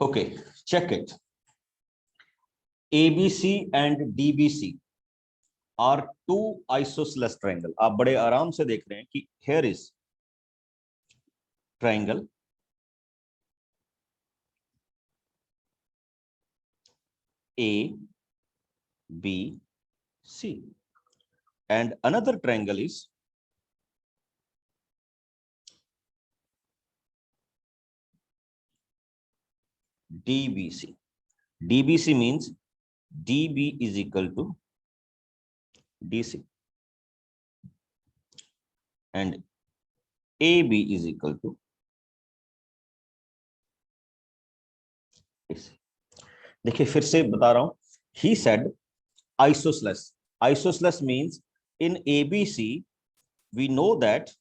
Okay, check it. ABC and DBC are two isosceles triangle. आप बड़े आराम से देख रहे हैं कि here is triangle ABC and another triangle is DBC. DBC means DB is equal to DC and AB is equal to AC. देखिए फिर से बता रहा हूं. He said isosceles. Isosceles means in ABC we know that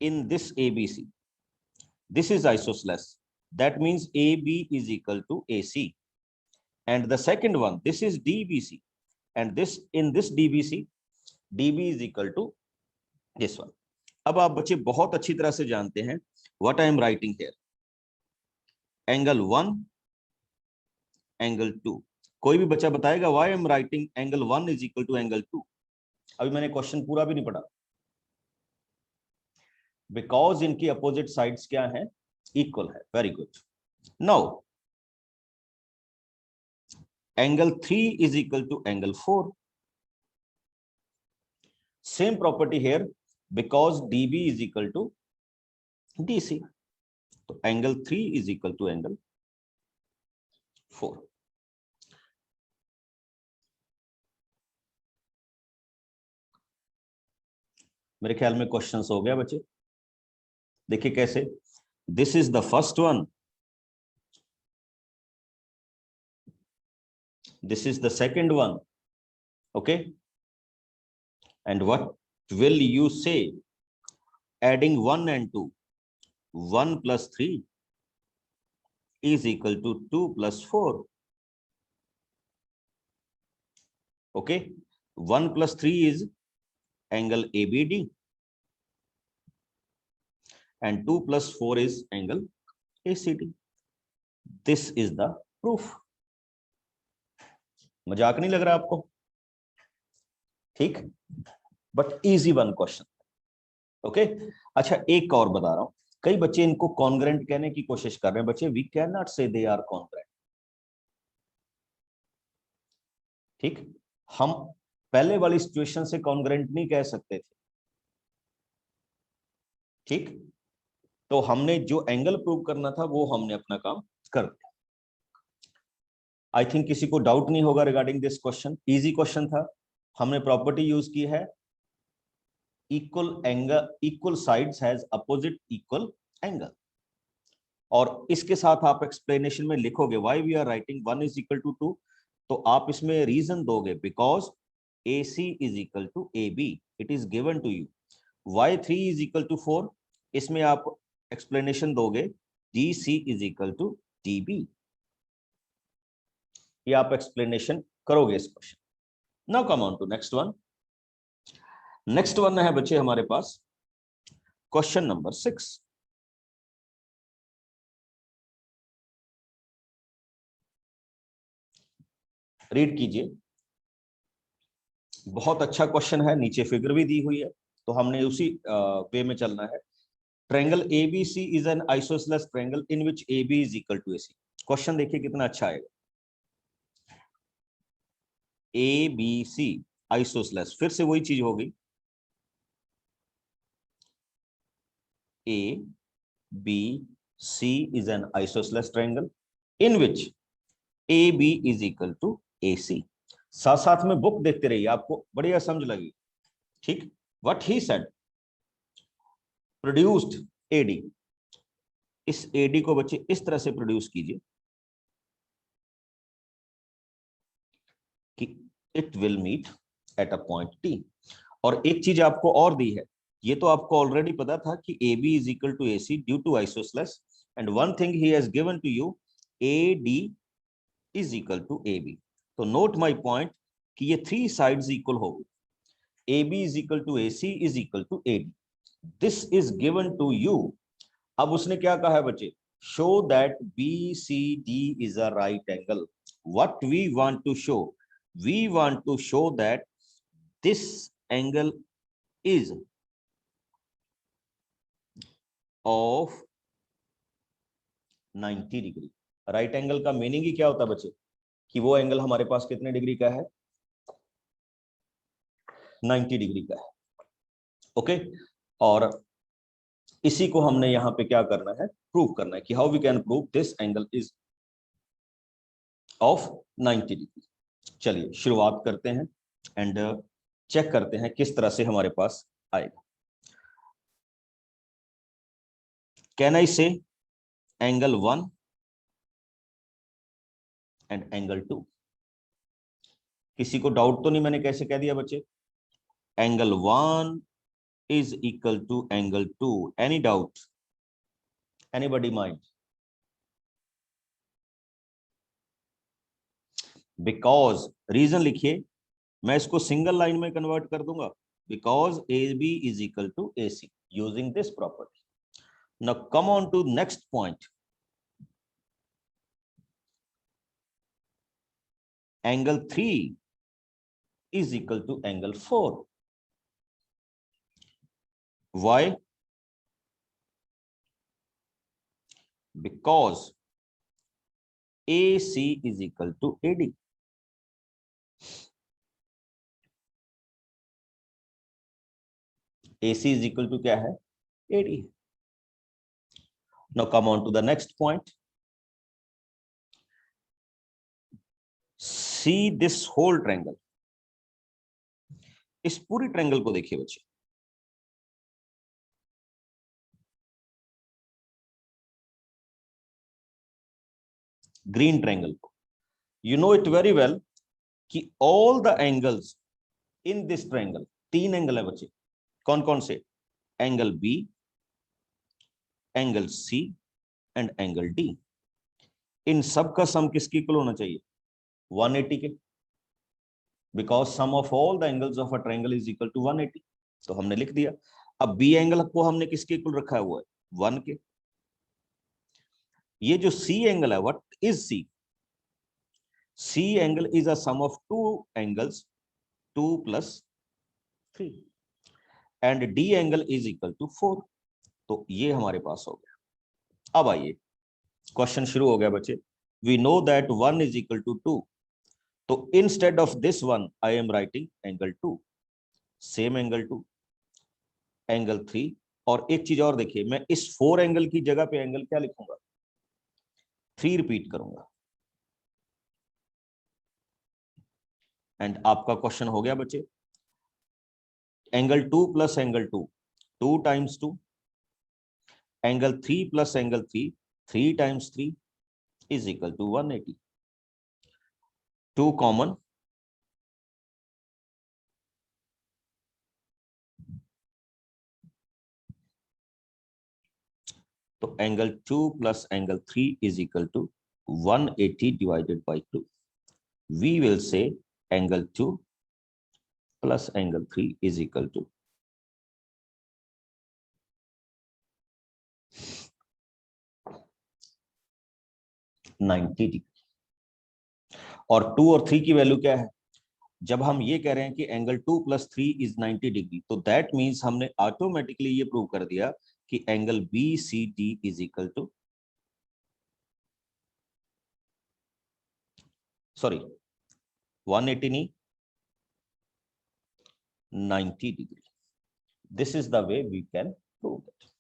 in this ABC this is isosceles. That means AB is equal to AC. And the second one, this is DBC, and this in this DBC, DB is equal to this one. अब आप बच्चे बहुत अच्छी तरह से जानते हैं what I am writing here. Angle 1, angle 2. कोई भी बच्चा बताएगा why I am writing angle 1 is equal to angle 2. अभी मैंने क्वेश्चन पूरा भी नहीं पढ़ा. Because इनकी अपोजिट साइड्स क्या है? इक्वल है. Very good. Now angle 3 is equal to angle 4. Same property here because DB is equal to DC. So angle 3 is equal to angle 4. मेरे ख्याल में क्वेश्चंस हो गया बच्चे. देखिए कैसे. This is the first one. This is the second one. Okay. And what will you say? Adding 1 and 2. 1 plus 3 is equal to 2 plus 4. Okay. 1 plus 3 is angle ABD. And 2 plus 4 is angle ACD. This is the proof. मजाक नहीं लग रहा आपको? ठीक. But easy one question. Okay. अच्छा एक और बता रहा हूं. कई बच्चे इनको कॉन्ग्रेंट कहने की कोशिश कर रहे हैं. बच्चे वी कैन नॉट से दे आर कॉन्ग्रेंट. ठीक. हम पहले वाली सिचुएशन से कॉन्ग्रेंट नहीं कह सकते थे. ठीक. तो हमने जो एंगल प्रूव करना था वो हमने अपना काम कर दिया. आई थिंक किसी को डाउट नहीं होगा regarding this question. Easy question था. हमने प्रॉपर्टी यूज की है equal angle, equal sides has opposite equal angle. और इसके साथ आप एक्सप्लेनेशन में लिखोगे why we are writing 1 is equal to 2. तो आप इसमें रीजन दोगे because AC is equal to AB. It is given to you. Why 3 is equal to 4. इसमें आप एक्सप्लेनेशन दोगे DC is equal to DB. ये आप एक्सप्लेनेशन करोगे इस question. Now come on to next one. Next one है बच्चे हमारे पास क्वेश्चन नंबर 6. रीड कीजिए. बहुत अच्छा क्वेश्चन है. नीचे फिगर भी दी हुई है तो हमने उसी वे में चलना है. Triangle ABC is an isosceles triangle in which AB is equal to AC. Question देखिए कितना अच्छा आएगा. ABC isosceles. फिर से वही चीज होगी. ABC is an isosceles triangle in which AB is equal to AC. साथ साथ में बुक देखते रहिए आपको बढ़िया समझ लगी. ठीक. What he said produced AD. इस AD को बच्चे इस तरह से प्रोड्यूस कीजिए कि it will meet at a point T. और एक चीज आपको और दी है. ये तो आपको ऑलरेडी पता था कि AB is equal to AC due to isosceles. And one thing he has given to you, AD is equal to AB. तो note my point कि ये 3 sides equal होगी. AB is equal to AC is equal to AD. This is given to you अब उसने क्या कहा है बच्चे, show that BCD is a right angle. What we want to show, we want to show that this angle is of 90 degree. Right angle का meaning ही क्या होता है बच्चे, कि वो एंगल हमारे पास कितने डिग्री का है, 90 डिग्री का है. ओके, और इसी को हमने यहाँ पे क्या करना है, प्रूव करना है कि how we can prove this angle is of 90 degree. चलिए शुरुआत करते हैं एंड चेक करते हैं किस तरह से हमारे पास आएगा. कैन आई से एंगल 1 एंड एंगल 2. किसी को डाउट तो नहीं मैंने कैसे कह दिया बच्चे, angle 1 is equal to angle 2. Any doubt? Anybody mind? Because reason लिखिए, मैं इसको सिंगल लाइन में कन्वर्ट कर दूंगा. Because AB is equal to AC using this property. Now come on to next point. Angle 3 is equal to angle 4. Why? Because AC is equal to AD. AC is equal to क्या है, AD. Now come on to the next point. See this whole triangle. इस पूरी triangle को देखिए बच्चे, green triangle को. You know it very well कि all the angles in this triangle, 3 angle है बच्चे. कौन कौन से, angle B, angle C and angle D. इन सब का सम किसके इक्वल होना चाहिए, 180 के. Because sum of all the angles of a triangle is equal to 180. तो हमने लिख दिया. अब बी एंगल को हमने किसके इक्वल रखा है, वो है 1 के. ये जो सी एंगल है, what is C, C angle is a sum of 2 angles, 2 + 3 and D angle is equal to 4. तो ये हमारे पास हो गया. अब आइए क्वेश्चन शुरू हो गया बच्चे. We know that 1 is equal to 2. तो instead of this 1 I am writing angle 2, same angle 2, angle 3. और एक चीज और देखिए, मैं इस 4 एंगल की जगह पे एंगल क्या लिखूंगा, 3 रिपीट करूंगा. एंड आपका क्वेश्चन हो गया बच्चे, angle 2 + angle 2, 2 × 2, angle 3 + angle 3, 3 × 3 is equal to 180. 2 common, तो angle 2 + angle 3 is equal to 180 divided by 2. We will say angle 2 + angle 3 is equal to 90 degree. और 2 और 3 की वैल्यू क्या है, जब हम ये कह रहे हैं कि एंगल 2 + 3 इज 90 डिग्री, तो दैट मीन्स हमने ऑटोमेटिकली ये प्रूव कर दिया कि angle BCD is equal to, sorry 180 नहीं, 90 degree. This is the way we can prove it.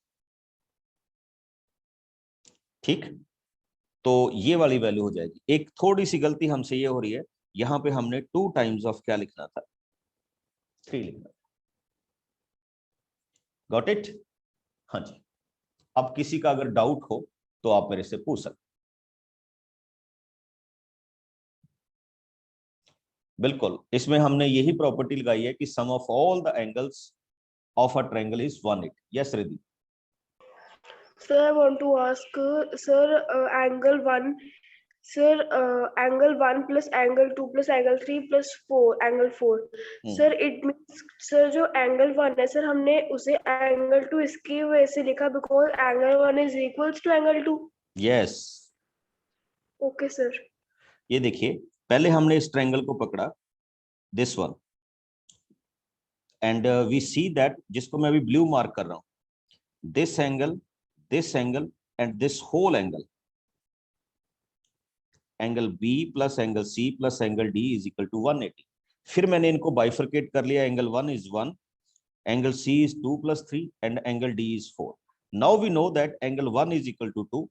ठीक, तो ये वाली वैल्यू हो जाएगी. एक थोड़ी सी गलती हमसे ये हो रही है, यहां पे हमने 2 टाइम्स ऑफ क्या लिखना था, 3 लिखना था. Got it. हाँ जी. अब किसी का अगर डाउट हो तो आप मेरे से पूछ सकते. बिल्कुल, इसमें हमने यही प्रॉपर्टी लगाई है कि sum of all the angles of a triangle is 180. Yes Riddhi. Sir, I want to ask, sir, angle 1 sir angle 1 plus angle 2 plus angle 3 plus 4 angle 4 sir it means sir जो एंगल 1 है sir हमने उसे angle 2 इसकी वजह से लिखा because angle 1 is equals to angle 2। Yes, okay sir. ये देखिए पहले हमने इस ट्रायंगल को पकड़ा, this one, and we see that, जिसको मैं अभी ब्लू मार्क कर रहा हूं, this angle and this whole angle, angle B plus angle C plus angle D is equal to 180। फिर मैंने इनको बाइफरकेट कर लिया, angle 1 is 1, angle C is 2 plus 3 and angle D is 4। Now we know that angle 1 is equal to 2,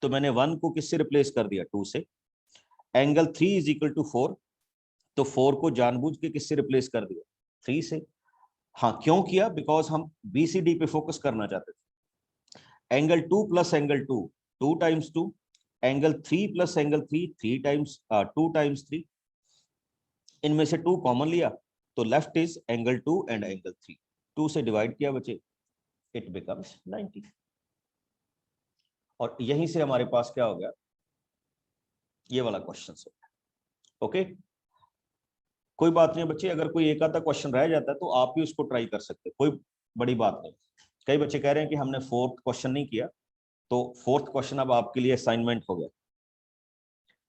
तो मैंने 1 को किससे replace कर दिया, 2 से। एंगल 3 इज इक्वल टू 4, तो 4 को जानबूझ के किससे रिप्लेस कर दिया, 3 से। हाँ, क्यों किया, बिकॉज हम बीसीडी पे फोकस करना चाहते थे। Angle 2 plus angle 2, 2 times 2, angle 3 plus angle 3, 3 times 2 times 3, इनमें से 2 कॉमन लिया, तो left is angle 2 and angle 3, 2 से डिवाइड किया बचे, इट बिकम्स 90। और यहीं से हमारे पास क्या हो गया, ये वाला क्वेश्चन हो गया। ओके, कोई बात नहीं बच्चे, अगर कोई एक आधा क्वेश्चन रह जाता है तो आप भी उसको ट्राई कर सकते हैं, कोई बड़ी बात नहीं। कई बच्चे कह रहे हैं कि हमने 4th क्वेश्चन नहीं किया, तो 4th क्वेश्चन अब आपके लिए असाइनमेंट हो गया।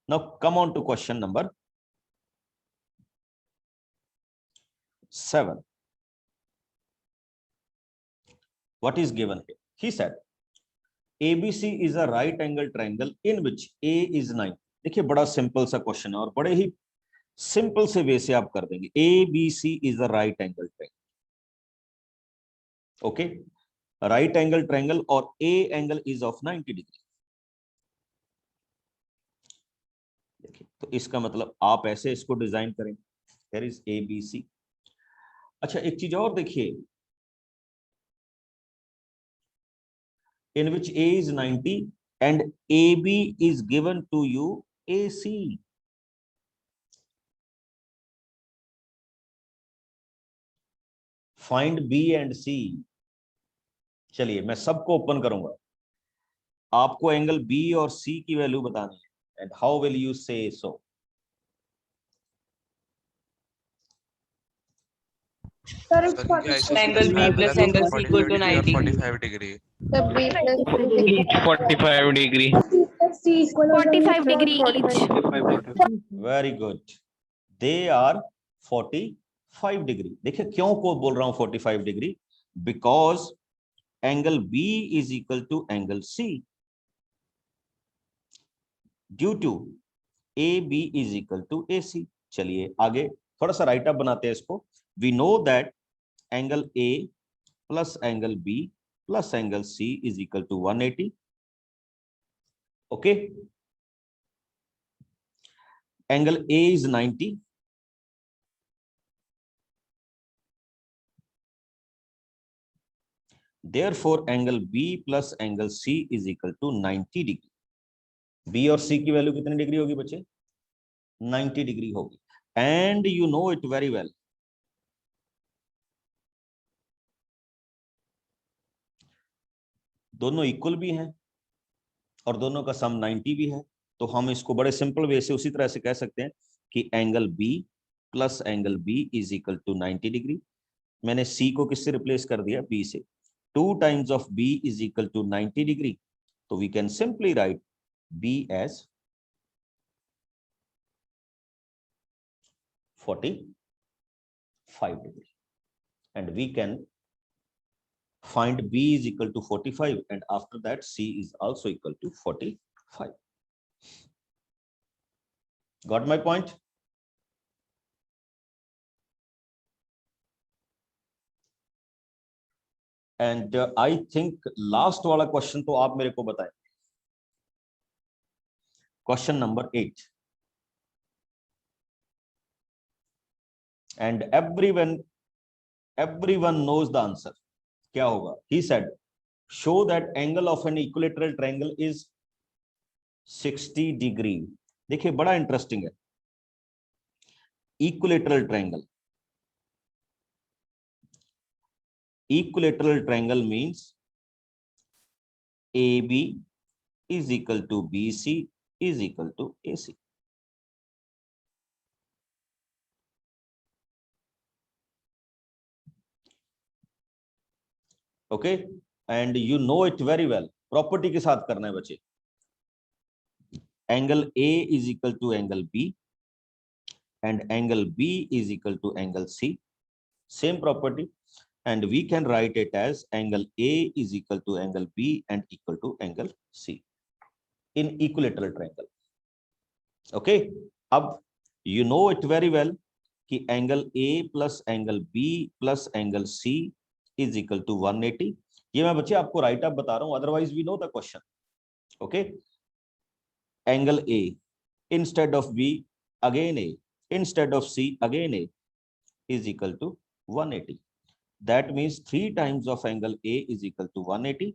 Now come on to question number 7. What is given here? He said ABC is a right angle triangle in which A is 9. देखिए बड़ा सिंपल सा क्वेश्चन है और बड़े ही सिंपल से वे से आप कर देंगे। ABC is a right angle triangle. Okay, right angle triangle और A angle is of 90 degree. देखिए तो इसका मतलब आप ऐसे इसको डिजाइन करेंगे, here is ABC। अच्छा एक चीज और देखिए, in which A is 90 and AB is given to you AC. Find B and C। चलिए मैं सबको ओपन करूंगा, आपको एंगल B और C की वैल्यू बतानी है, एंड हाउ विल यू से सो। Angle B plus angle C equal to 90. 45 degree. The B plus Each 45 degree. 45 degree each. Very good, they are 45 degree. देखिए क्यों को बोल रहा हूं 45 degree, because angle B is equal to angle C due to AB is equal to AC। चलिए आगे थोड़ा सा राइट अप बनाते हैं इसको। We know that angle A plus angle B plus angle C is equal to 180। Okay, angle A is 90, therefore angle B plus angle C is equal to 90 degree. B और C की value कितनी degree होगी बच्चे, 90 degree होगी। And you know it very well, दोनों equal भी हैं और दोनों का सम 90 भी है, तो हम इसको बड़े सिंपल वे से उसी तरह से कह सकते हैं कि angle B plus angle B is equal to 90 degree. मैंने C को किससे रिप्लेस कर दिया, B से। 2 times of B is equal to 90 degree, तो we can simply write B as 45 degree, and we can find B is equal to 45, and after that C is also equal to 45. Got my point? And I think last वाला question तो आप मेरे को बताएं, question number 8। and everyone knows the answer। क्या होगा, he said show that angle of an equilateral triangle is 60 degree। देखिए बड़ा इंटरेस्टिंग है, equilateral triangle means AB is equal to BC is equal to AC. Okay, and you know it very well. Property के साथ करना है बच्चे. Angle A is equal to angle B and angle B is equal to angle C. Same property, and we can write it as angle A is equal to angle B and equal to angle C in equilateral triangle. Okay, अब you know it very well कि angle A plus angle B plus angle C is equal to 180. ये मैं बच्चे आपको right up बता रहा हूं, otherwise we know the question. Okay, angle A instead of B again A instead of C again A is equal to 180. That means 3 times of angle A is equal to 180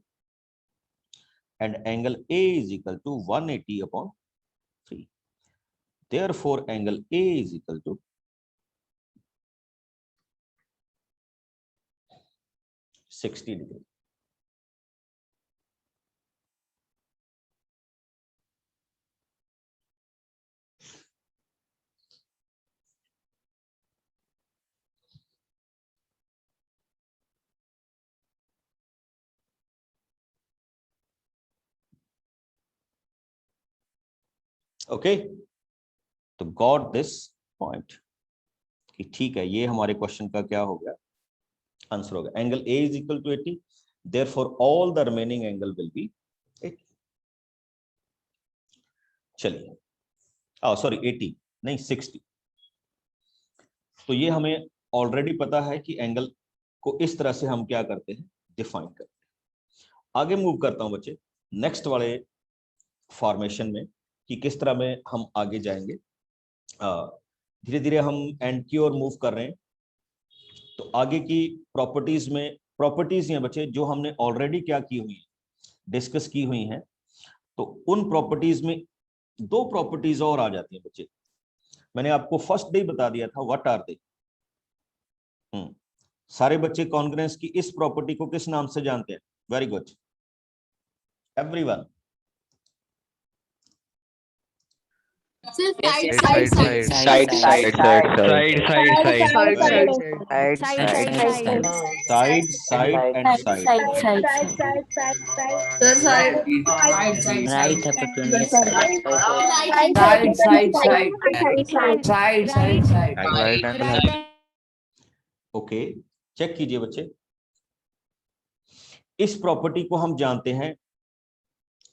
and angle A is equal to 180 upon 3. Therefore angle A is equal to 60 degree. Okay, तो got this point कि ठीक है, ये हमारे question का क्या हो गया, आंसर हो गया. Angle A is equal to 80, therefore all the remaining angle will be 80. चलिए, सॉरी 80 नहीं 60. तो ये हमें ऑलरेडी पता है कि एंगल को इस तरह से हम क्या करते हैं, डिफाइन करते हैं. आगे मूव करता हूं बच्चे नेक्स्ट वाले फॉर्मेशन में कि किस तरह में हम आगे जाएंगे. धीरे धीरे हम एंड की ओर मूव कर रहे हैं. तो आगे की प्रॉपर्टीज में प्रॉपर्टीज हैं बच्चे जो हमने ऑलरेडी क्या की हुई है, डिस्कस की हुई हैं. तो उन प्रॉपर्टीज में 2 प्रॉपर्टीज और आ जाती हैं बच्चे. मैंने आपको फर्स्ट डे बता दिया था व्हाट आर दे. सारे बच्चे कॉन्ग्रेंस की इस प्रॉपर्टी को किस नाम से जानते हैं? Very good everyone. Side side and side. Okay, check कीजिए बच्चे. इस प्रॉपर्टी को हम जानते हैं,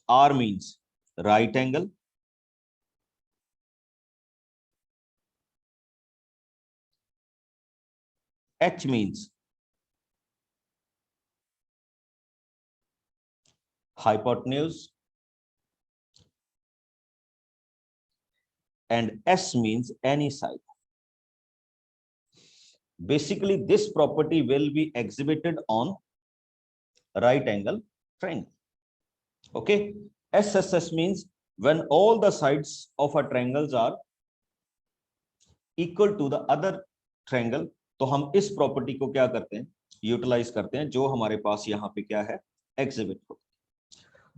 R means right angle, H means hypotenuse and S means any side. Basically this property will be exhibited on right angle triangle. Okay, SSS means when all the sides of a triangles are equal to the other triangle. तो हम इस property को क्या करते हैं, utilise करते हैं, जो हमारे पास यहाँ पे क्या है, एग्जिबिट हो.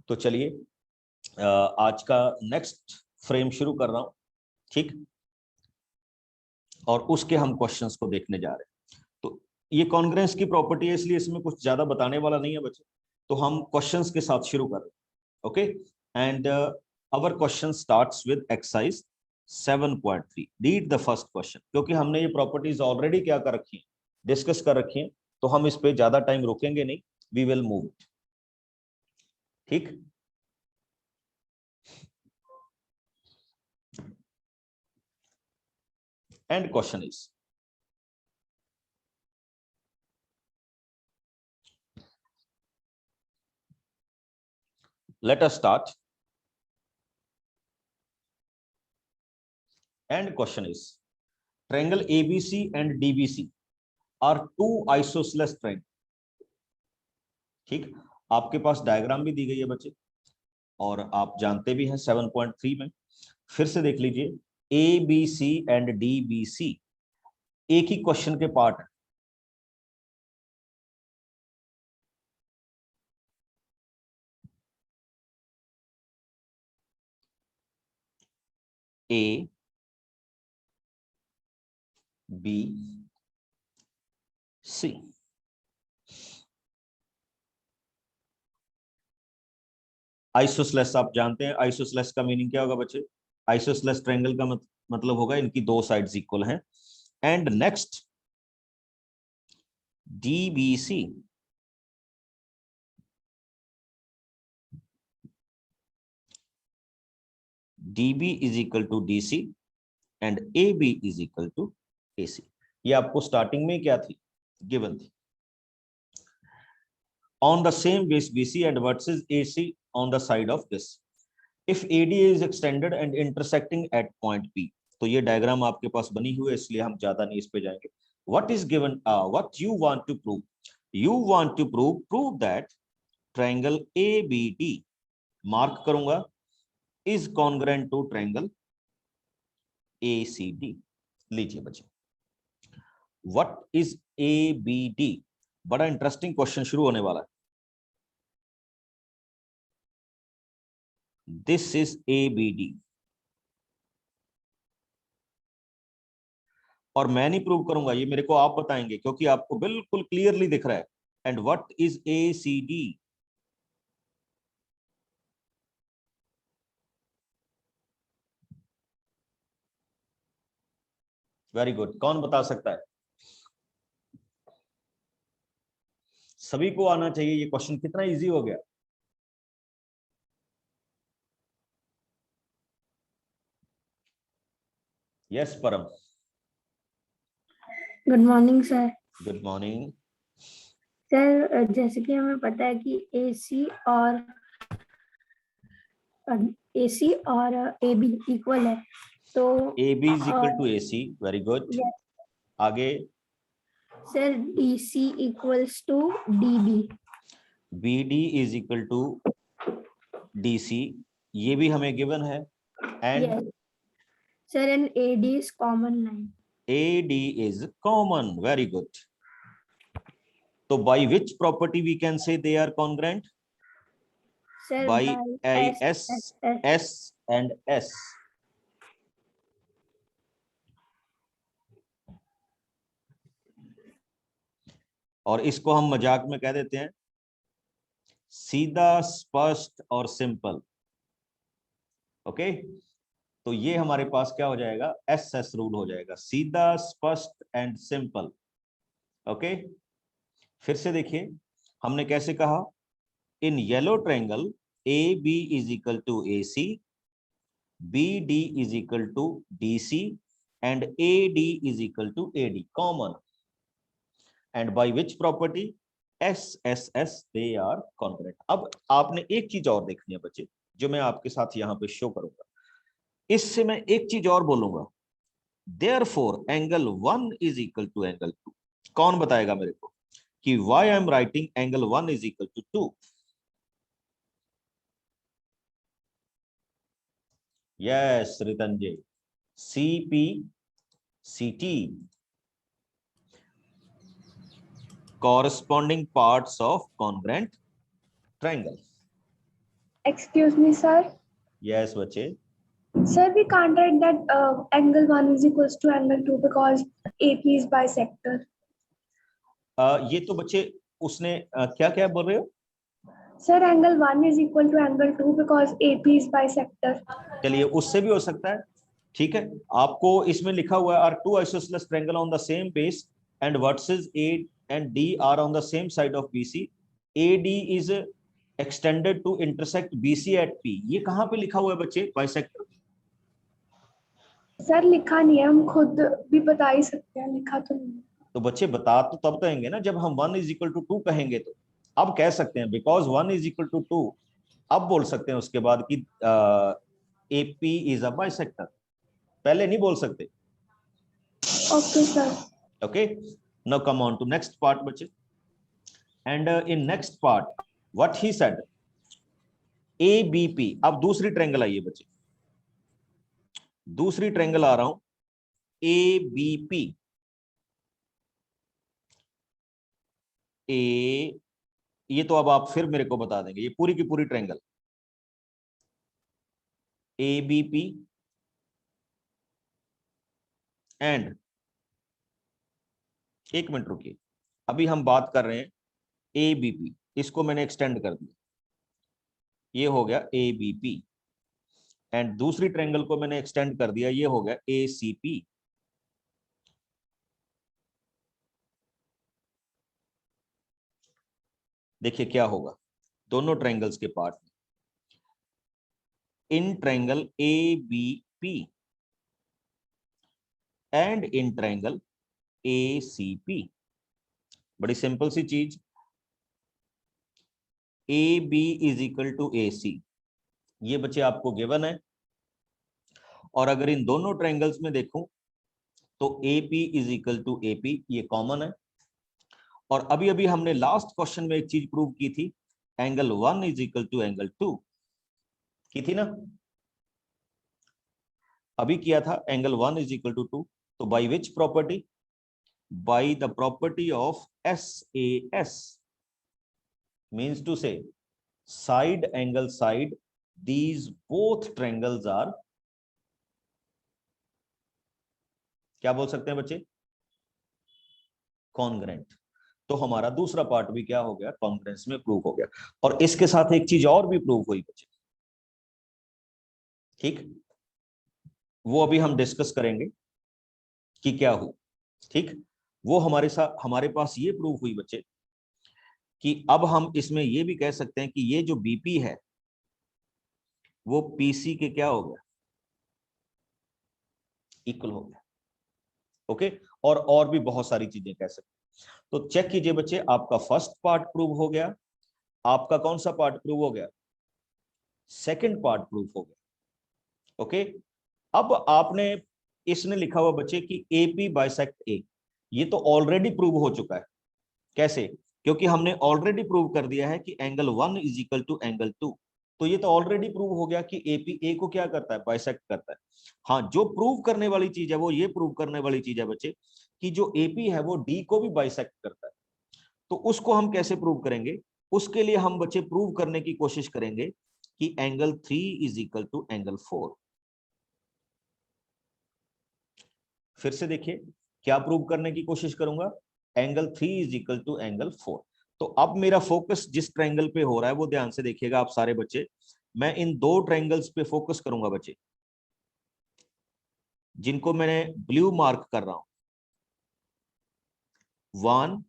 तो चलिए आज का नेक्स्ट फ्रेम शुरू कर रहा हूं, ठीक, और उसके हम क्वेश्चंस को देखने जा रहे हैं. तो ये कॉन्ग्रेंस की प्रॉपर्टी है, इसलिए इसमें कुछ ज्यादा बताने वाला नहीं है बच्चे. तो हम क्वेश्चंस के साथ शुरू कर रहे हैं. Okay, and our question starts with exercise 7.3. Read the first question. क्योंकि हमने ये प्रॉपर्टीज ऑलरेडी क्या कर रखी है, डिस्कस कर रखी है, तो हम इस पे ज्यादा टाइम रुकेंगे नहीं, वी विल मूव इट. ठीक, and question is, let us start. And question is, triangle ABC and DBC are 2 isosceles triangles. ठीक, आपके पास डायग्राम भी दी गई है बच्चे, और आप जानते भी हैं 7.3 में. फिर से देख लीजिए, ABC एंड DBC एक ही क्वेश्चन के पार्ट है. A B C. आइसोसेलेस आप जानते हैं, आइसोसेलेस का मीनिंग क्या होगा बच्चे? आइसोसेलेस ट्रायंगल का मतलब होगा इनकी दो साइड्स इक्वल हैं। And next DBC, DB is equal to DC and A B is equal to A C. ये आपको स्टार्टिंग में क्या थी, गिवन थी। On the same base BC and versus AC on the side of this. If AD is extended and intersecting at point P. तो ये diagram आपके पास बनी हुई है, इसलिए हम ज्यादा नहीं इस पे जाएंगे। What is given? What you want to prove? You want to prove that triangle ABD, mark करूंगा, is congruent to triangle ACD। लीजिए बच्चे, What is ABD? बड़ा इंटरेस्टिंग क्वेश्चन शुरू होने वाला है। This is ABD, और मैं नहीं प्रूव करूंगा, ये मेरे को आप बताएंगे, क्योंकि आपको बिल्कुल क्लियरली दिख रहा है। And what is ACD? Very good, कौन बता सकता है? सभी को आना चाहिए। ये क्वेश्चन कितना इजी हो गया। यस परम। Good morning sir. Good morning sir, जैसे कि हमें पता है कि AC और AB इक्वल है, तो AB is equal to AC। Very good, आगे। Sir DC equals to DB। BD is equal to DC, ये भी हमें गिवन है। And sir and AD is common line. AD is common. Very good. So by which property we can say they are congruent? Sir By S S and S. और इसको हम मजाक में कह देते हैं सीधा, स्पष्ट और सिंपल। ओके, तो ये हमारे पास क्या हो जाएगा? SS रूल हो जाएगा, सीधा, स्पष्ट एंड सिंपल। ओके, फिर से देखिए हमने कैसे कहा। In yellow triangle AB is equal to AC, BD is equal to DC and AD is equal to AD, common. And by which property? SSS, they are congruent. अब आपने एक चीज और देखनी है बच्चे, जो मैं आपके साथ यहाँ पे शो करूंगा। इससे मैं एक चीज और बोलूंगा, therefore angle 1 is equal to angle 2। कौन बताएगा मेरे को कि why I am writing angle 1 is equal to 2? Yes, Ritanjay. CP, CT, corresponding parts of congruent triangle. Excuse me, sir. Yes, बच्चे। Sir, we can't write that angle 1 is equals to angle 2 because AP is bisector. ये तो बच्चे उसने क्या क्या बोल रहे हो? Sir, angle 1 is equal to angle 2 because AP is bisector. चलिए, उससे भी हो सकता है, ठीक है। आपको इसमें लिखा हुआ है, are two isosceles triangle on the same base and vertices A and D are on the same side of BC. AD is extended to intersect BC at P. ये कहाँ पे लिखा हुआ है बच्चे? बाइसेक्टर। सर लिखा नहीं है, हम खुद भी बता ही सकते हैं, लिखा तो नहीं। तो बच्चे बता तो तब कहेंगे ना जब हम 1 is equal to 2 कहेंगे। तो अब कह सकते हैं बिकॉज 1 is equal to 2, अब बोल सकते हैं उसके बाद कि AP is a bisector। पहले नहीं बोल सकते। Okay sir. Okay, now come on to next part बच्चे। And in next part what he said, ABP। अब दूसरी ट्रायंगल आई है बच्चे, दूसरी ट्रायंगल आ रहा हूं, ABP। ये तो अब आप फिर मेरे को बता देंगे, ये पूरी की पूरी ट्रायंगल ABP एंड, एक मिनट रुकिए, अभी हम बात कर रहे हैं ABP, इसको मैंने एक्सटेंड कर दिया, ये हो गया ABP, एंड दूसरी ट्रायंगल को मैंने एक्सटेंड कर दिया, ये हो गया ACP। देखिए क्या होगा दोनों ट्रायंगल्स के पार्ट में, in triangle ABP and in triangle ACP। बड़ी सिंपल सी चीज, AB is equal to AC, ये बच्चे आपको गिवन है, और अगर इन दोनों ट्रायंगल्स में देखूं तो AP is equal to AP, ये कॉमन है। और अभी अभी हमने लास्ट क्वेश्चन में एक चीज प्रूव की थी, angle 1 is equal to angle 2, की थी ना, अभी किया था, एंगल 1 इज इक्वल टू 2, तो by which property, by the property of SAS, means to say side angle side, these both triangles are, क्या बोल सकते हैं बच्चे, कॉन्ग्रेंट। तो हमारा दूसरा पार्ट भी क्या हो गया, कॉन्ग्रेंस में प्रूव हो गया। और इसके साथ एक चीज और भी प्रूव हुई बच्चे, ठीक, वो अभी हम डिस्कस करेंगे कि क्या हुआ, ठीक। वो हमारे पास ये प्रूफ हुई बच्चे कि अब हम इसमें ये भी कह सकते हैं कि ये जो BP है वो PC के क्या हो गया, इक्वल हो गया, ओके। और भी बहुत सारी चीजें कह सकते हैं। तो चेक कीजिए बच्चे, आपका फर्स्ट पार्ट प्रूव हो गया, आपका कौन सा पार्ट प्रूव हो गया, सेकंड पार्ट प्रूव हो गया, ओके। अब आपने, इसने लिखा हुआ बच्चे कि AP बाइसेक्ट A, ये तो ऑलरेडी प्रूव हो चुका है। कैसे, क्योंकि हमने ऑलरेडी प्रूव कर दिया है कि angle 1 is equal to angle 2, तो ये तो ऑलरेडी प्रूव हो गया कि AP A को क्या करता है, बाइसेक्ट करता है। हाँ, जो प्रूव करने वाली चीज है वो ये प्रूव करने वाली चीज है बच्चे कि जो AP है वो D को भी बाइसेक्ट करता है। तो उसको हम कैसे प्रूव करेंगे, उसके लिए हम बच्चे प्रूव करने की कोशिश करेंगे कि angle 3 is equal to angle 4। फिर से देखिए क्या प्रूव करने की कोशिश करूंगा, angle 3 is equal to angle 4। तो अब मेरा फोकस जिस ट्रायंगल पे हो रहा है वो ध्यान से देखिएगा आप सारे बच्चे, मैं इन दो ट्रायंगल्स पे फोकस करूंगा बच्चे, जिनको मैंने ब्लू मार्क कर रहा हूं, 1,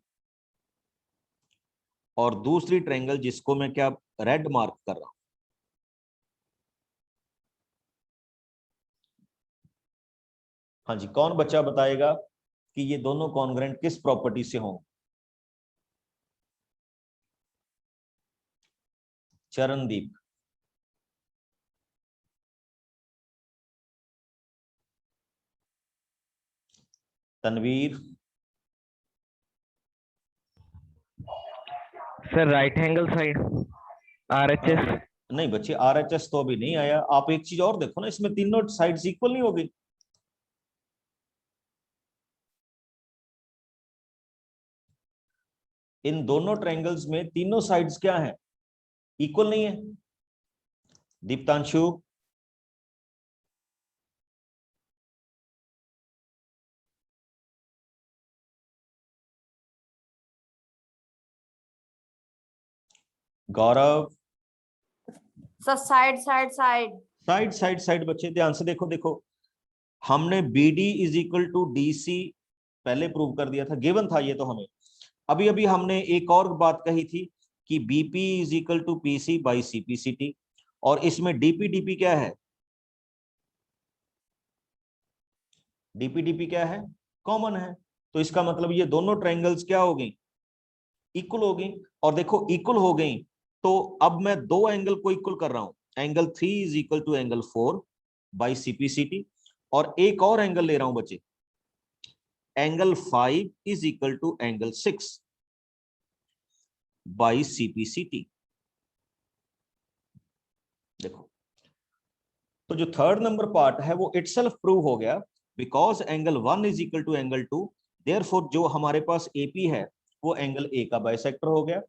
और दूसरी ट्रायंगल जिसको मैं क्या रेड मार्क कर रहा हूं। हाँ जी, कौन बच्चा बताएगा कि ये दोनों कॉन्ग्रेंट किस प्रॉपर्टी से होंगे, Charandeep, Tanveer, sir right angle side RHS। नहीं बच्चे RHS तो अभी नहीं आया। आप एक चीज और देखो ना, इसमें तीनों साइड्स इक्वल नहीं होगी, इन दोनों ट्रायंगल्स में तीनों साइड्स क्या हैं, इक्वल नहीं है। Deeptanshu, Gaurav, sir side side side side side side बच्चे ध्यान से देखो, देखो हमने BD is equal to DC पहले प्रूव कर दिया था, गिवन था ये तो हमें। अभी अभी हमने एक और बात कही थी कि BP is equal to PC by CPCT, और इसमें DP क्या है, DP क्या है, कॉमन है। तो इसका मतलब ये दोनों ट्रायंगल्स क्या हो गई, इक्वल हो गई। और देखो इक्वल हो गई तो अब मैं दो एंगल को इक्वल कर रहा हूं, angle 3 is equal to angle 4 by CPCT, और एक और एंगल ले रहा हूं बच्चे, angle 5 is equal to angle 6 by CPCT। देखो, तो जो थर्ड नंबर पार्ट है वो इटसेल्फ प्रूव हो गया, because angle 1 is equal to angle 2, therefore जो हमारे पास AP है वो एंगल A का बाइसेक्टर हो गया।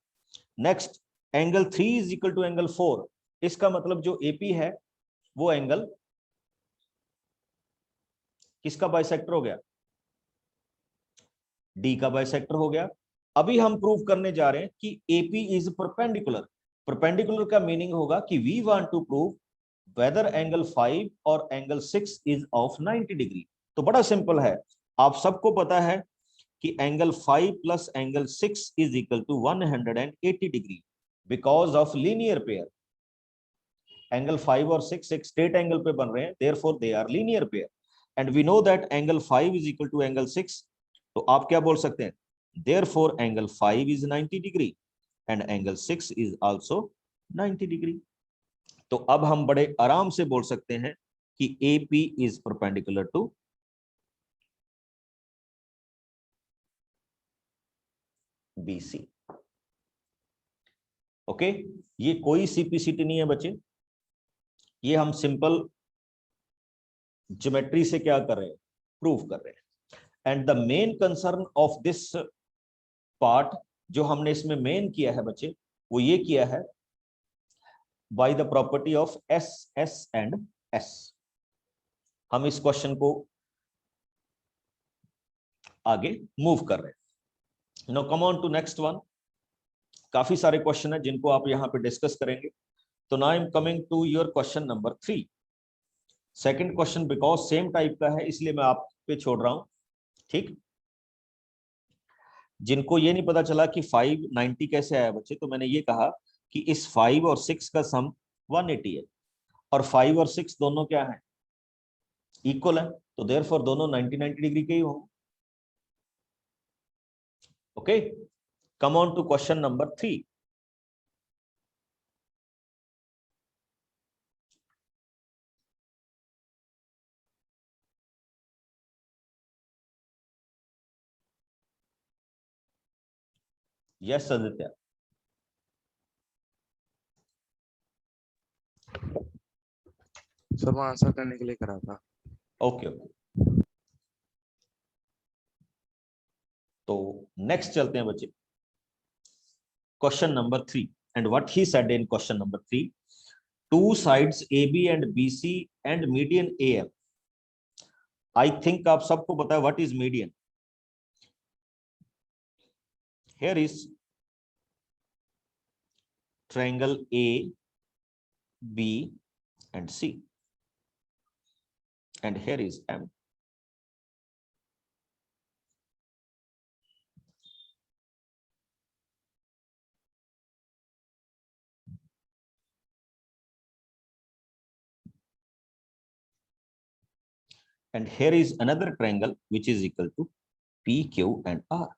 Next, angle 3 is equal to angle 4, इसका मतलब जो AP है वो एंगल किसका बाइसेक्टर हो गया, डी का बाइसेक्टर हो गया। अभी हम प्रूव करने जा रहे हैं कि AP इज परपेंडिकुलर। परपेंडिकुलर का मीनिंग होगा कि we want to prove whether angle 5 और एंगल 6 इज ऑफ 90 डिग्री। तो बड़ा सिंपल है, आप सबको पता है कि angle 5 plus angle 6 is equal to 180 degree because of linear pair. Angle 5 और 6 एक स्ट्रेट एंगल पे बन रहे हैं, therefore they are linear pair and we know that angle 5 is equal to angle 6। तो आप क्या बोल सकते हैं, therefore angle 5 is 90 degree and angle 6 is also 90 degree. तो अब हम बड़े आराम से बोल सकते हैं कि AP is perpendicular to BC। Okay, ये कोई CPCT नहीं है बच्चे, ये हम सिंपल ज्योमेट्री से क्या कर रहे हैं, प्रूव कर रहे हैं। And the main concern of this part जो हमने इसमें मेन किया है बच्चे, वो ये किया है bye the property of S, S and S। हम इस क्वेश्चन को आगे मूव कर रहे हैं। Now come on to next one. काफी सारे क्वेश्चन है जिनको आप यहां पे डिस्कस करेंगे। तो now I am coming to your question number 3। Second question because same type का है इसलिए मैं आप पे छोड़ रहा हूं, ठीक। जिनको ये नहीं पता चला कि 590 कैसे आया बच्चे, तो मैंने ये कहा कि इस 5 और 6 का सम 180 है और 5 और 6 दोनों क्या है, इक्वल है, तो देयरफॉर दोनों 90 डिग्री के ही होंगे। Okay, come on to question number 3। Yes Aditya. Sir वो आंसर करने के लिए करा था। ओके ओके, तो नेक्स्ट चलते हैं बच्चे, question number 3। And what he said in question number 3, two sides AB and BC and median AM। I think आप सबको पता है what is median. Here is triangle A, B and C and here is M. And here is another triangle which is equal to PQ and R.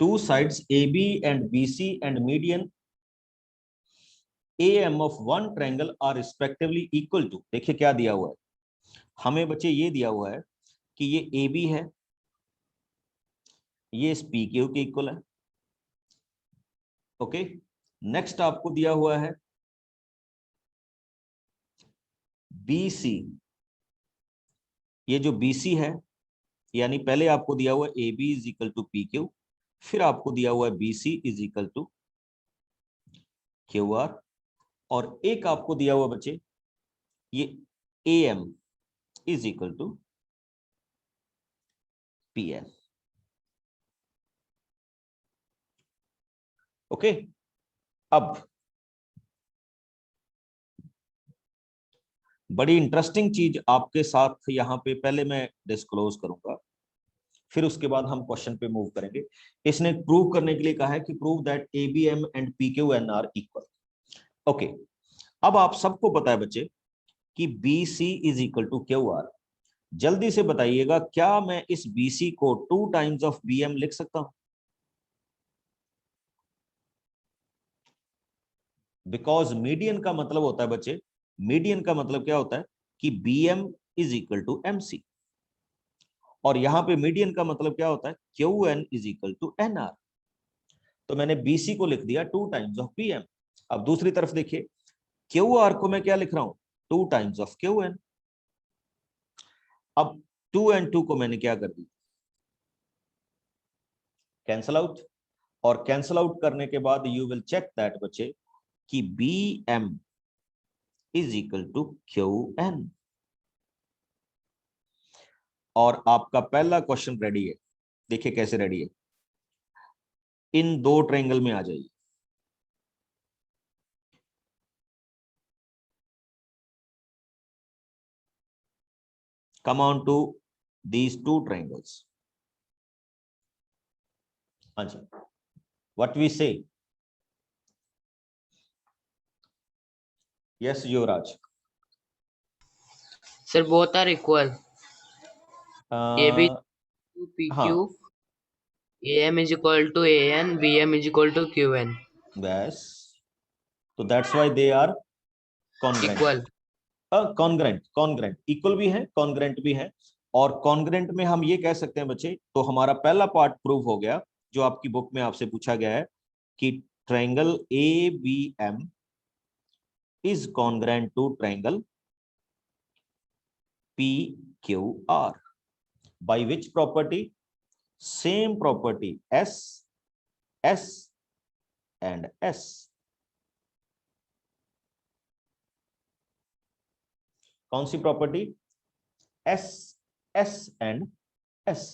Two sides AB and BC and median AM of one triangle are respectively equal to, देखिए क्या दिया हुआ है हमें बच्चे, ये दिया हुआ है कि ये AB है, ये इस PQ के इक्वल है। ओके, नेक्स्ट आपको दिया हुआ है BC, ये जो BC है, यानी पहले आपको दिया हुआ है AB is equal to PQ, फिर आपको दिया हुआ है BC is equal to QR, और एक आपको दिया हुआ बच्चे ये AM is equal to PN। Okay, अब बड़ी इंटरेस्टिंग चीज आपके साथ यहां पे पहले मैं डिस्क्लोज करूंगा, फिर उसके बाद हम क्वेश्चन पे मूव करेंगे। इसने प्रूव करने के लिए कहा है कि prove that ABM and PQN are equal. Okay, अब आप सबको पता है बच्चे कि BC is equal to QR। जल्दी से बताइएगा, क्या मैं इस BC को 2 टाइम्स ऑफ BM लिख सकता हूं? बिकॉज मीडियन का मतलब होता है बच्चे, मीडियन का मतलब क्या होता है कि BM is equal to MC, और यहां पे मीडियन का मतलब क्या होता है, QN is equal to NR। तो मैंने BC को लिख दिया 2 टाइम्स ऑफ BM। अब दूसरी तरफ देखिए, QR को मैं क्या लिख रहा हूं, 2 टाइम्स ऑफ QN। अब 2 and 2 को मैंने क्या कर दिया, कैंसल आउट, और कैंसल आउट करने के बाद यू विल चेक दैट बच्चे कि BM is equal to QN। और आपका पहला क्वेश्चन रेडी है। देखिए कैसे रेडी है, इन दो ट्रायंगल में आ जाइए। Come on to these two triangles. हाँ जी, what we say? Yes Yuvraj. Sir, both are equal. AB to PQ, हाँ AM is equal to AN, BM is equal to QN. बस, तो that's why they are congruent. Equal. Congruent, congruent equal भी है, congruent भी है। और congruent में हम ये कह सकते हैं बच्चे, तो हमारा पहला पार्ट प्रूव हो गया जो आपकी बुक में आपसे पूछा गया है कि triangle ABM is congruent to triangle PQR by which property? Same property S, S and S. कौन सी property? S, S and S.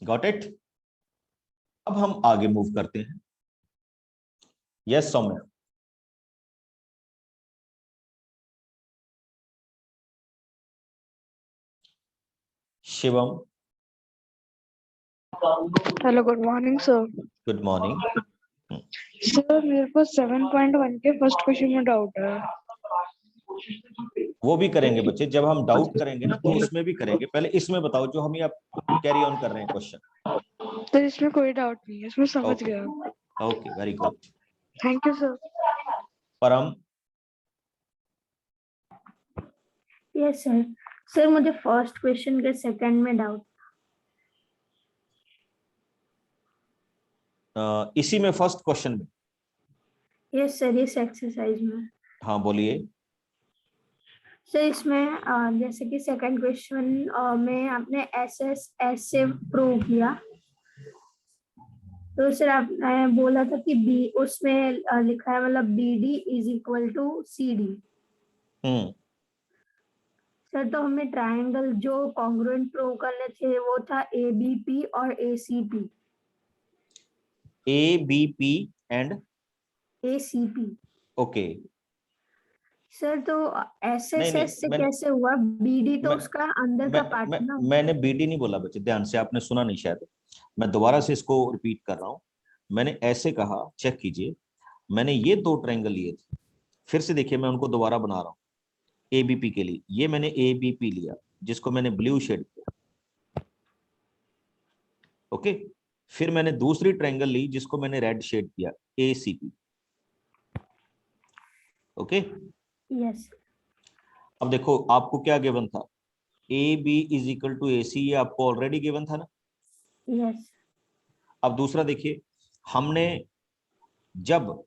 Got it? अब हम आगे मूव करते हैं। Yes Saumya. Shivam. Hello, good morning sir. Good morning. Sir मेरे को 7.1 के फर्स्ट क्वेश्चन में डाउट है। वो भी करेंगे बच्चे, जब हम डाउट करेंगे ना तो उसमें भी करेंगे। पहले इसमें बताओ जो हम ये आप कैरी ऑन कर रहे हैं क्वेश्चन। तो इसमें कोई डाउट नहीं है, इसमें समझ Okay. गया। Okay, very good. Thank you sir. Param. Yes sir. Sir मुझे फर्स्ट क्वेश्चन के सेकंड में डाउट। इसी में फर्स्ट क्वेश्चन में? यस सर, इस एक्सरसाइज में। हाँ बोलिए। सर इसमें जैसे कि सेकंड क्वेश्चन में आपने एस से प्रूव किया, तो सर आपने बोला था कि बी उसमें लिखा है मतलब BD is equal to CD। Sir तो हमें ट्रायंगल जो कॉन्ग्रुएंट प्रूव करने थे वो था ABP और ACP। ABP and ACP। Okay. Sir तो नहीं, SSS से मैंने कैसे हुआ? BD तो मैं, उसका अंदर का पार्ट है ना। मैंने BD नहीं बोला बच्चे, ध्यान से आपने सुना नहीं शायद। मैं दोबारा से इसको रिपीट कर रहा हूं। मैंने ऐसे कहा, चेक कीजिए, मैंने ये दो ट्रायंगल लिए थे, फिर से देखिए मैं उनको दोबारा बना रहा हूं। ABP के लिए ये मैंने ABP लिया जिसको मैंने ब्लू शेड किया, ओके। फिर मैंने दूसरी ट्रायंगल ली जिसको मैंने रेड शेड किया, ACP, ओके। यस। अब देखो आपको क्या गिवन था, AB is equal to AC, ये आपको ऑलरेडी गिवन था ना। यस। अब दूसरा देखिए, हमने जब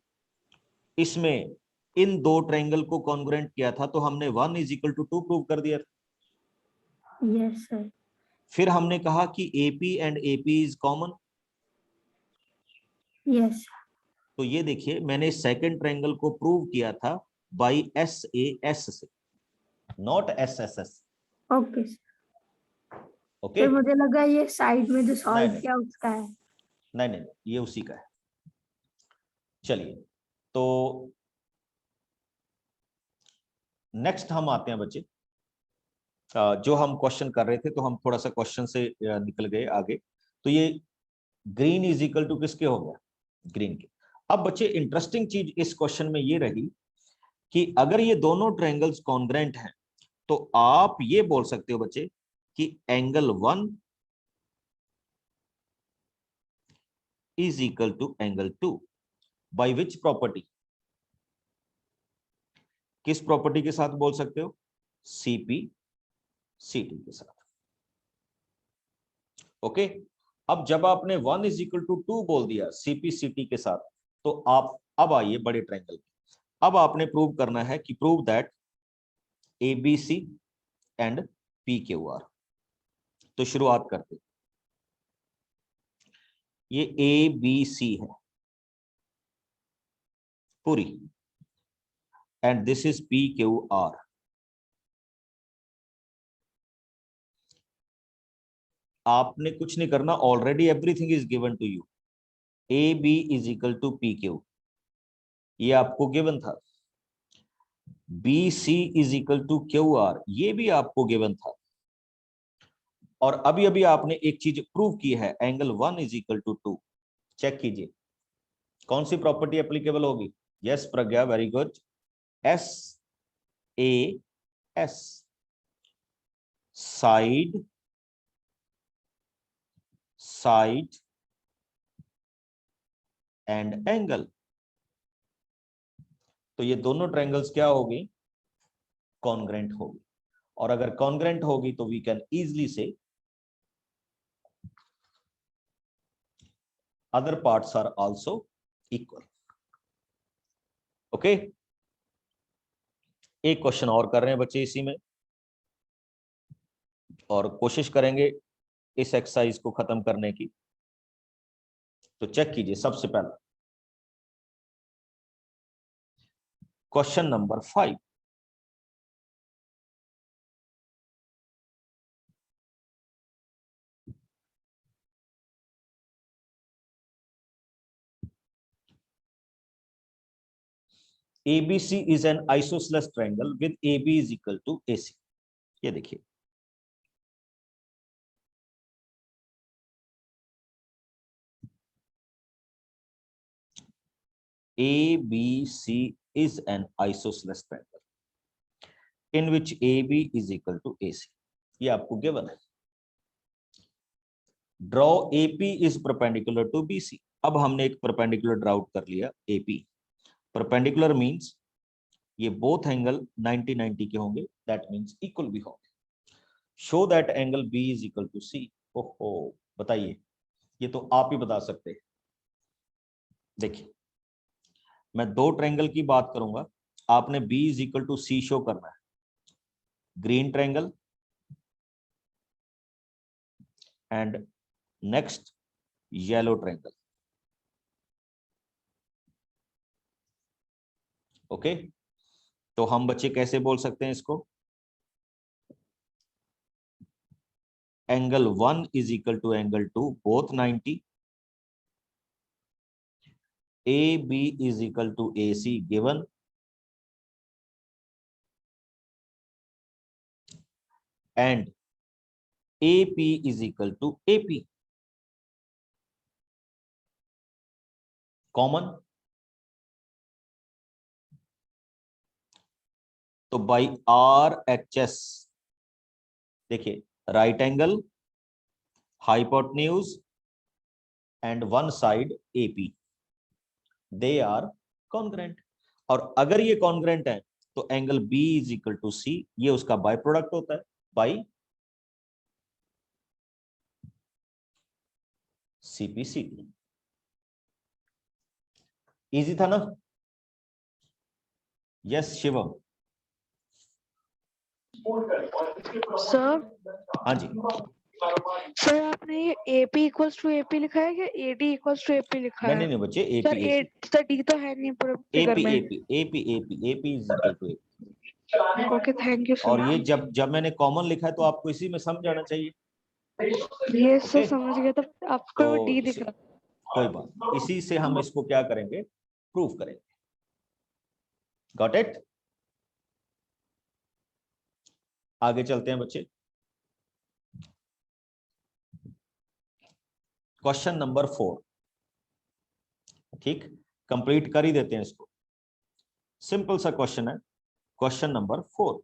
इसमें इन दो ट्रायंगल को कॉन्ग्रुएंट किया था तो हमने 1 इज इक्वल टू 2 प्रूव कर दिया था। Yes sir. फिर हमने कहा कि AP and AP is common. Yes. तो ये देखिए मैंने सेकंड ट्रायंगल को प्रूव किया था बाय SAS से, नॉट SSS। ओके। ओके, फिर मुझे लगा ये साइड में जो सॉल्व नहीं, किया उसका है। नहीं, ये उसी का है। चलिए, तो नेक्स्ट हम आते हैं बच्चे, जो हम क्वेश्चन कर रहे थे तो हम थोड़ा सा क्वेश्चन से निकल गए आगे। तो ये ग्रीन इज इक्वल टू किसके हो गया? ग्रीन के। अब बच्चे इंटरेस्टिंग चीज इस क्वेश्चन में ये रही कि अगर ये दोनों ट्रायंगल्स कॉन्ग्रुएंट हैं तो आप ये बोल सकते हो बच्चे कि angle 1 is equal to angle 2 by which property? किस प्रॉपर्टी के साथ बोल सकते हो? CP CT के साथ, ओके। अब जब आपने 1 इज इक्वल टू 2 बोल दिया CP CT के साथ, तो आप अब आइए बड़े ट्रायंगल। अब आपने प्रूव करना है कि prove that ABC and PQR। तो शुरुआत करते, ये ABC है पूरी, and this is PQR. आपने कुछ नहीं करना, already everything is given to you. AB is equal to PQ, ये आपको गिवन था. BC is equal to QR, ये भी आपको गिवन था. और अभी अभी आपने एक चीज प्रूव की है, angle 1 is equal to 2. Check कीजिए कौन सी प्रॉपर्टी एप्लीकेबल होगी. Yes Pragya, very good. SAS, side side and angle. तो ये दोनों ट्रायंगल्स क्या होगी, कॉन्ग्रेंट होगी. और अगर कॉन्ग्रेंट होगी तो वी कैन इजीली से other parts are also equal. Okay, एक क्वेश्चन और कर रहे हैं बच्चे इसी में, और कोशिश करेंगे इस एक्सरसाइज को खत्म करने की. तो चेक कीजिए सबसे पहला question number 5. ABC is an isosceles triangle with AB is equal to AC. ये देखिए, ABC is an isosceles triangle in which AB is equal to AC. ये आपको गिवन है. Draw AP is perpendicular to BC. अब हमने एक perpendicular draw out कर लिया AP. परपेंडिकुलर मींस ये बोथ एंगल 90-90 के होंगे, दैट मींस इक्वल भी होंगे. Show that angle B is equal to C. ओहो, बताइए, ये तो आप ही बता सकते हैं. देखिए, मैं दो ट्रायंगल की बात करूंगा, आपने B is equal to C show करना है. Green triangle and next yellow triangle. Okay, तो हम बच्चे कैसे बोल सकते हैं इसको, angle 1 is equal to angle 2 both 90. AB is equal to AC given, and AP is equal to AP. Common, तो बाई RHS देखिए, right angle, hypotenuse and one side AP, they are congruent. और अगर ये congruent है तो angle B is equal to C, ये उसका by product होता है बाई CPCT. इजी था ना. यस शिवम. सर हाँ जी, सर आपने ये AP इक्वल्स टू AP लिखा है क्या AD इक्वल्स टू AP लिखा नहीं है? नहीं बच्चे, सर AP सर D तो है नहीं पूरे फिगर में. AP is equal to AP. Okay, thank you और सर. ये जब मैंने कॉमन लिखा है तो आपको इसी में समझ आना चाहिए. ये सर ओके, समझ गया, तो आपको तो D दिख रहा. कोई बात, इसी से हम इसको क्या करेंगे, प्रूव करेंगे. Got it. आगे चलते हैं बच्चे. Question number 4. ठीक, कंप्लीट कर ही देते हैं इसको. सिंपल सा क्वेश्चन है, question number 4.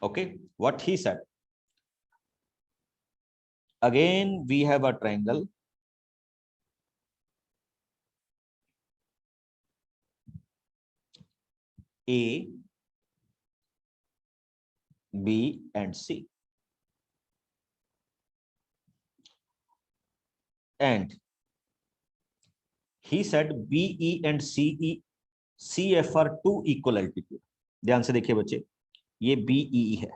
Okay, what he said, again we have a triangle A, B and C, and he said BE and CF are two equal altitude. ध्यान से देखिए बच्चे, ये BE है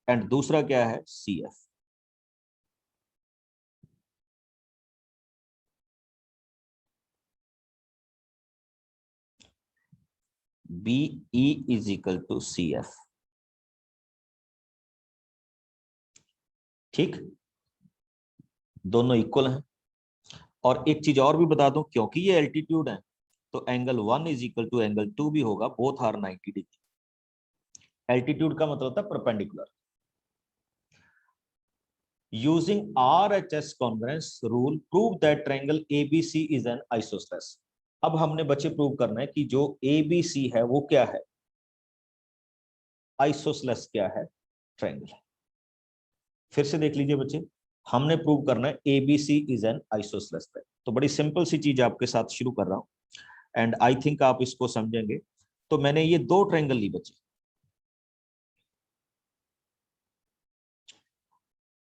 एंड दूसरा क्या है, CF. BE is equal to CF। ठीक, दोनों इक्वल हैं। और एक चीज और भी बता दूं, क्योंकि ये एल्टीट्यूड है तो angle 1 is equal to angle 2 भी होगा, बोथ आर 90 डिग्री। एल्टीट्यूड का मतलब होता है perpendicular. Using RHS congruence rule, prove that triangle ABC is an isosceles। अब हमने बच्चे प्रूव करना है कि जो ABC है वो क्या है, आइसोसेलेस क्या है, ट्रायंगल है। फिर से देख लीजिए बच्चे, हमने प्रूव करना है ABC is an isosceles triangle. तो बड़ी सिंपल सी चीज आपके साथ शुरू कर रहा हूं एंड आई थिंक आप इसको समझेंगे। तो मैंने ये दो ट्रायंगल ली बच्चे,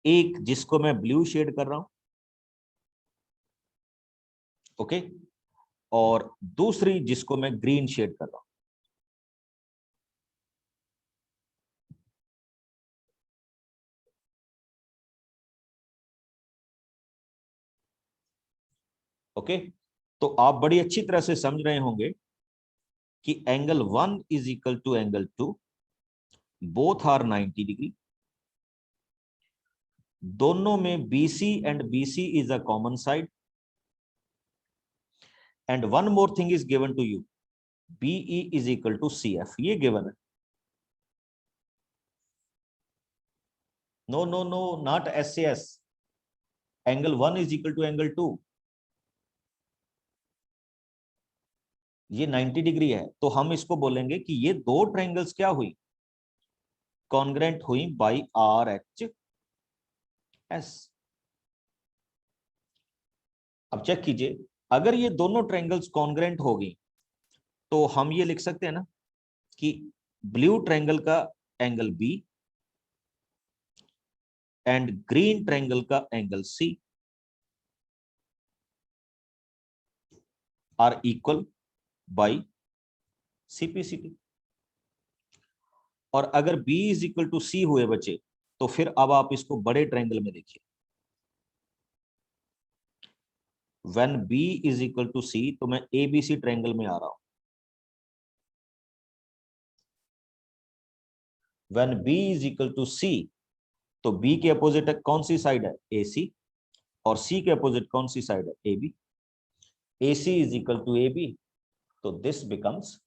एक जिसको मैं ब्लू शेड कर रहा हूं, ओके, और दूसरी जिसको मैं ग्रीन शेड कर रहा हूं। ओके, तो आप बड़ी अच्छी तरह से समझ रहे होंगे कि angle 1 is equal to angle 2, both are 90 degree. दोनों में BC and BC is a common side and one more thing is given to you, BE is equal to CF। ये गिवन है। No no no, not SAS। Angle 1 is equal to angle 2, ये 90 degree है। तो हम इसको बोलेंगे कि ये दो ट्रायंगल्स क्या हुई, कॉन्ग्रेंट हुई बाई RHS। अब चेक कीजिए, अगर ये दोनों ट्रायंगल्स कॉन्ग्रेंट हो गई तो हम ये लिख सकते हैं ना कि ब्लू ट्रायंगल का angle B and green triangle का angle C are equal by CP/CT। और अगर B is equal to C हुए बच्चे, तो फिर अब आप इसको बड़े ट्रायंगल में देखिए। When B is equal to C, तो मैं ABC ट्रायंगल में आ रहा हूं। When B is equal to C, तो B के अपोजिट कौन सी साइड है, AC, और C के अपोजिट कौन सी साइड है, AB। AC is equal to AB, तो this becomes,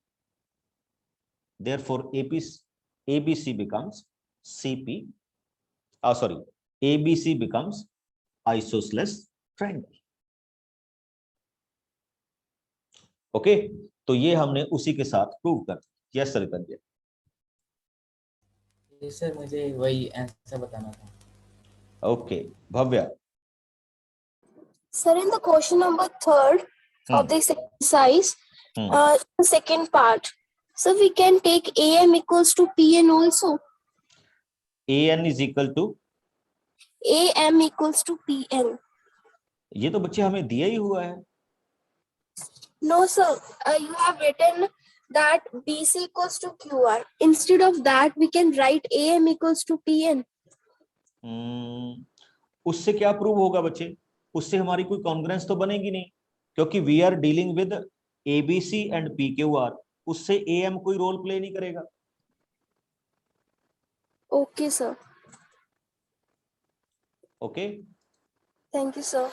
therefore ABC becomes CP, sorry, ABC becomes isosceles triangle। ओके, तो ये हमने उसी के साथ प्रूव कर दिया। यस सर, कर ये सर मुझे वही आंसर बताना था। Okay Bhavya. Sir, in the question number 3 of this exercise, the second part, so we can take AM equals to PN also. AN is equal to AM equals to PN. ये तो बच्चे हमें दिया ही हुआ है। No, sir. You have written that BC equals to QR. Instead of that, we can write AM equals to PN. उससे क्या prove होगा बच्चे, उससे हमारी कोई कॉन्ग्रेंस तो बनेगी नहीं, क्योंकि we are dealing with ABC and PQR। उससे AM कोई रोल प्ले नहीं करेगा। Okay, sir. Okay, Thank you, sir.